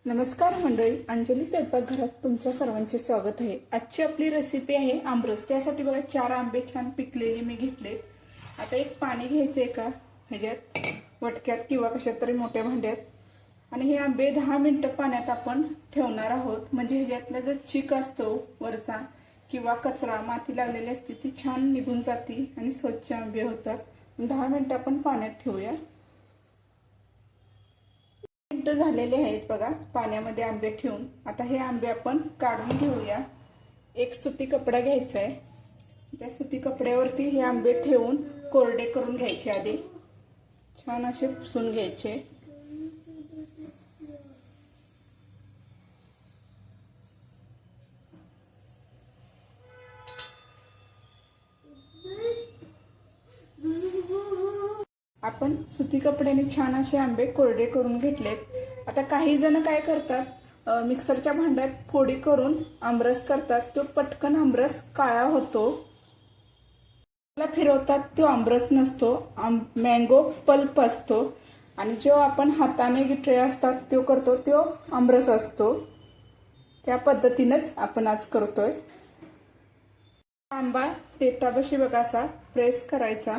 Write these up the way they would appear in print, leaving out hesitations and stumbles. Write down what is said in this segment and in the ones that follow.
नमस्कार मंडळी, अंजली स्वयंपाकघरात तुमच्या सर्वांचे स्वागत आहे। आजची आपली रेसिपी आहे आमरस। त्यासाठी बघा 4 आंबे छान पिकलेले मी घेतले। आता एक पाणी घ्यायचे एका ह्याच्यात वटक्यात किंवा कशात तरी मोठ्या भांड्यात आणि हे आंबे 10 मिनिटं पाण्यात आपण ठेवणार आहोत। म्हणजे ह्याच्यातला जो चीक असतो वरचा किंवा कचरा माती लागलेली असते ती छान निघून जाते आणि स्वच्छ आंबे होतात। 10 मिनिटं आपण पाण्यात ठेवूया। झालेले आहेत बघा पाण्यामध्ये आंबे ठेवून। आता हे आंबे आपण काढून घेऊया। एक सुती कपडा घ्यायचा आहे, त्या सुती कपड्यावरती हे आंबे ठेवून कोरडे करून घ्यायचे। आधी छान असे पुसून घ्यायचे। आपण सुती कपड्याने छान असे आंबे कोरडे करून घेतलेत। आता काही जण काय करतात, मिक्सरच्या भांड्यात फोडी करून आमरस करतात। तो पटकन आमरस काळा होतो, त्याला फिरवतात तो आमरस नसतो, मँगो पल्प असतो। आणि जो आपण हाताने गिठळे असतात तो करतो तो आमरस असतो। त्या पद्धतीनेच आपण आज करतोय। आंबा देठापाशी बघा असा प्रेस करायचा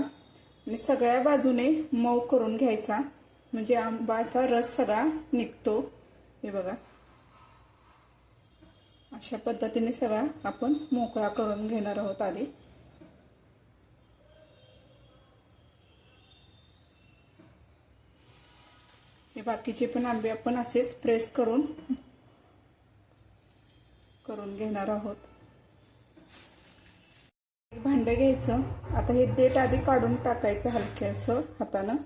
आणि सगळ्या बाजूने मऊ करून घ्यायचा, म्हणजे आंब्याचा रस सगळा निघतो। हे बघा अशा पद्धतीने सगळा आपण मोकळा करून घेणार आहोत। आधी हे बाकीचे पण आंबे आपण असेच प्रेस करून घेणार आहोत। भांडं घ्यायचं। आता हे देठ आधी काढून टाकायचं हलक्यासं हातानं,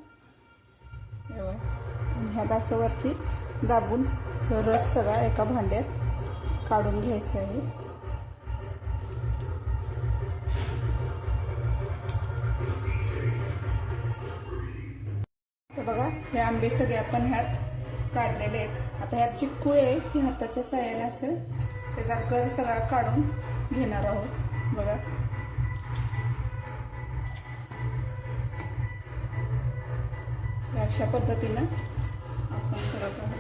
ह्यात असं वरती दाबून रस सगळा एका भांड्यात काढून घ्यायचा आहे। तर बघा हे आंबे सगळे आपण ह्यात काढलेले आहेत। आता ह्यात जी कुळ आहे ती हाताच्या साहाय्याने असं त्याचा गर सगळा काढून घेणार आहोत। बघा अशा पद्धतीने आपण करत आहोत।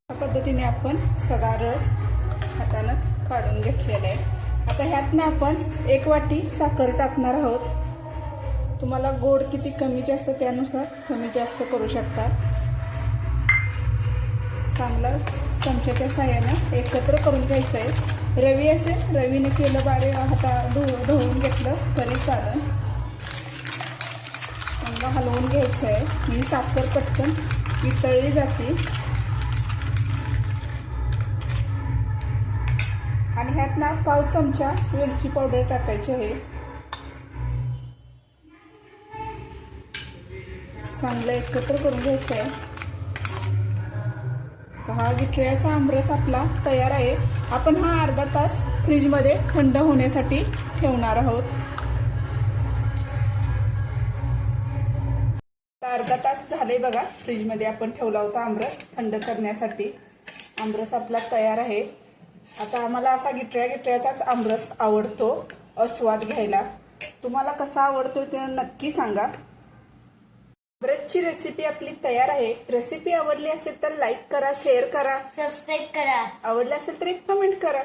अशा पद्धतीने आपण सगळा रस हाताने काढून घेतलेला आहे। आता ह्यातनं आपण 1 वाटी साखर टाकणार आहोत। तुम्हाला गोड किती कमी जास्त त्यानुसार कमी जास्त करू शकता। चांगला चमच्याच्या साहाय्याने एकत्र करून घ्यायचं आहे। रवी असेल रवीने केलं, बारीक धुवून घेतलं तरी चालेल। चांगलं हलवून घ्यायचं आहे, म्हणजे साखर पटकन वितळली जाते। आणि ह्यात ना 1/2 चमचा वेलची पावडर टाकायची आहे। चांगलं एकत्र करून घ्यायचं आहे। हा गिठळ्याचा आमरस आपला तयार आहे। आपण हा अर्धा तास फ्रीज मध्ये थंड होण्यासाठी ठेवणार आहोत। अर्धा तास झाले बघा, फ्रीज मध्ये आपण ठेवला होता आमरस थंड करण्यासाठी। आमरस आपला तयार आहे। आता आम्हाला असा गिठळ्याचाच आमरस आवडतो आस्वाद घ्यायला। तुम्हाला कसा आवडतो ते नक्की सांगा। आमरसची रेसिपी आपली तयार आहे। रेसिपी आवडली असेल तर लाईक करा, शेअर करा, सबस्क्राईब करा। आवडली असेल तर एक कमेंट करा।